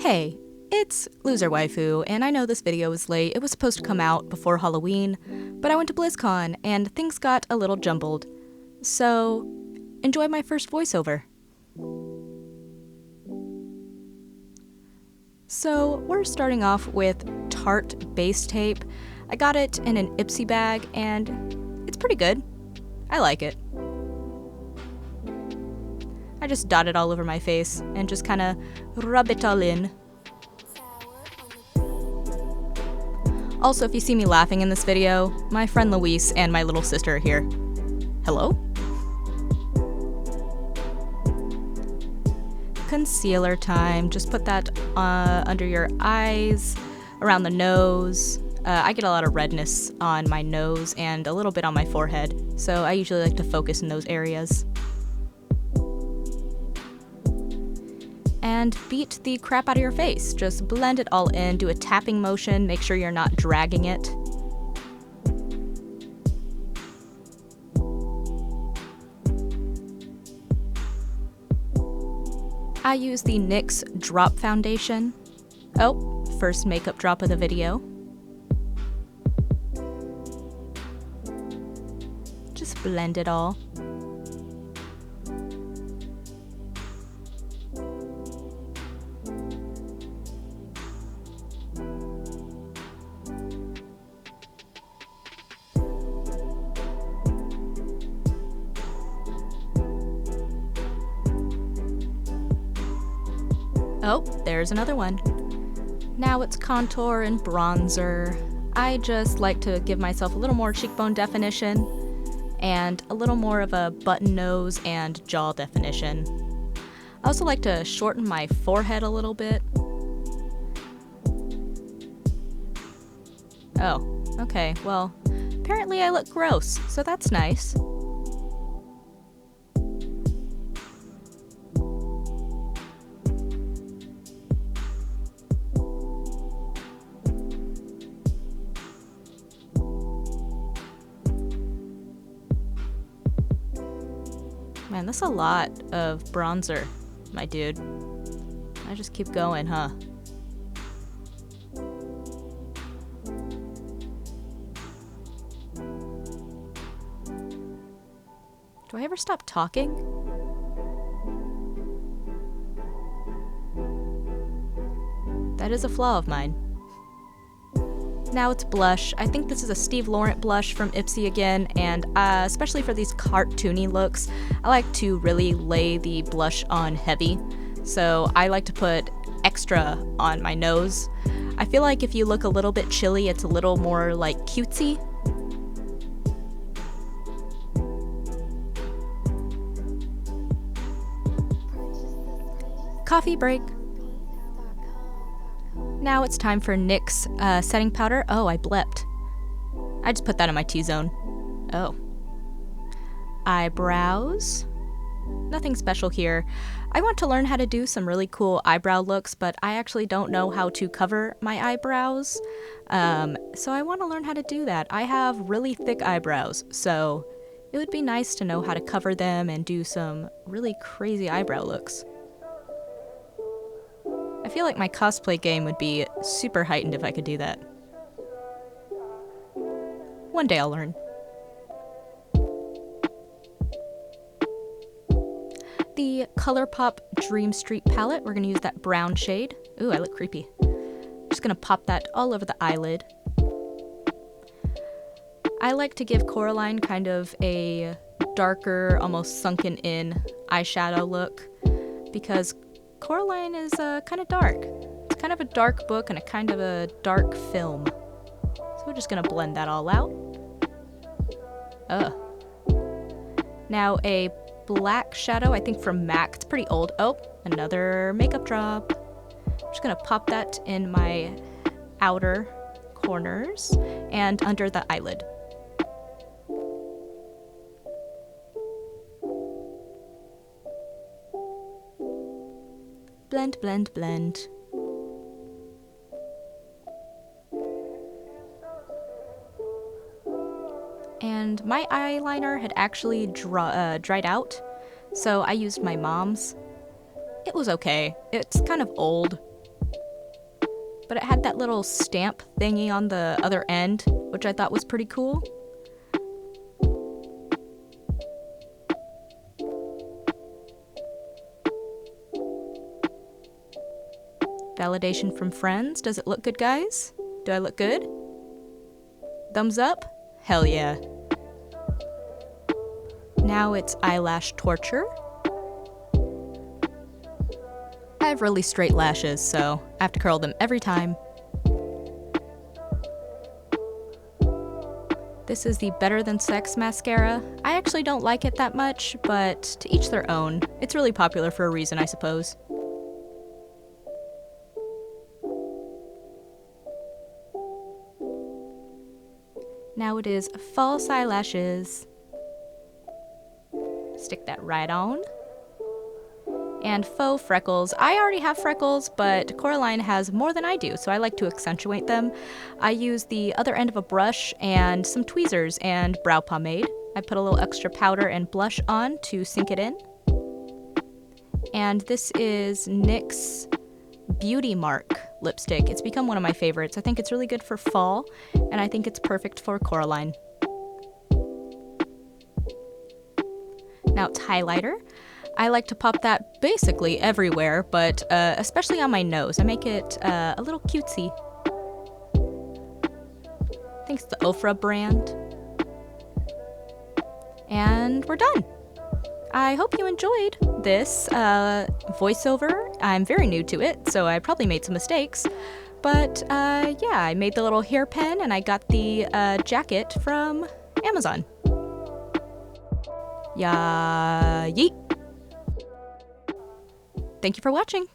Hey, it's Loser Waifu, and I know this video is late. It was supposed to come out before Halloween, but I went to BlizzCon and things got a little jumbled. So, enjoy my first voiceover. So, we're starting off with Tarte base tape. I got it in an Ipsy bag, and it's pretty good. I like it. I just dot it all over my face and just kind of rub it all in. Also, if you see me laughing in this video, my friend Luis and my little sister are here. Hello? Concealer time. Just put that under your eyes, around the nose. I get a lot of redness on my nose and a little bit on my forehead, so I usually like to focus in those areas. And beat the crap out of your face. Just blend it all in, do a tapping motion, make sure you're not dragging it. I use the NYX Drop Foundation. Oh, first makeup drop of the video. Just blend it all. Oh, there's another one. Now it's contour and bronzer. I just like to give myself a little more cheekbone definition and a little more of a button nose and jaw definition. I also like to shorten my forehead a little bit. Oh, okay, well, apparently I look gross, so that's nice. Man, that's a lot of bronzer, my dude. I just keep going, huh? Do I ever stop talking? That is a flaw of mine. Now it's blush. I think this is a Steve Laurent blush from Ipsy again, and especially for these cartoony looks, I like to really lay the blush on heavy. So I like to put extra on my nose. I feel like if you look a little bit chilly, it's a little more like cutesy. Coffee break. Now it's time for NYX setting powder. Oh, I blepped. I just put that in my T-zone. Oh. Eyebrows. Nothing special here. I want to learn how to do some really cool eyebrow looks, but I actually don't know how to cover my eyebrows. So I want to learn how to do that. I have really thick eyebrows, so it would be nice to know how to cover them and do some really crazy eyebrow looks. I feel like my cosplay game would be super heightened if I could do that. One day I'll learn. The ColourPop Dream Street palette, we're going to use that brown shade. Ooh, I look creepy. Just going to pop that all over the eyelid. I like to give Coraline kind of a darker, almost sunken in eyeshadow look because Coraline is kind of dark. It's kind of a dark book and a kind of a dark film. So we're just gonna blend that all out. Now a black shadow, I think from MAC. It's pretty old. Oh, another makeup drop. I'm just gonna pop that in my outer corners and under the eyelid. Blend, blend, blend. And my eyeliner had actually dried out, so I used my mom's. It was okay. It's kind of old, but it had that little stamp thingy on the other end, which I thought was pretty cool. Validation from friends. Does it look good, guys? Do I look good? Thumbs up? Hell yeah. Now it's eyelash torture. I have really straight lashes, so I have to curl them every time. This is the Better Than Sex mascara. I actually don't like it that much, but to each their own. It's really popular for a reason, I suppose. Now it is false eyelashes. Stick that right on. And faux freckles. I already have freckles, but Coraline has more than I do, so I like to accentuate them. I use the other end of a brush and some tweezers and brow pomade. I put a little extra powder and blush on to sink it in. And this is NYX's Beauty Mark lipstick. It's become one of my favorites. I think it's really good for fall, and I think it's perfect for Coraline. Now it's highlighter. I like to pop that basically everywhere, but especially on my nose. I make it a little cutesy. I think it's the Ofra brand. And we're done. I hope you enjoyed this voiceover. I'm very new to it, so I probably made some mistakes. But yeah, I made the little hairpin and I got the jacket from Amazon. Yeah, yeet. Thank you for watching.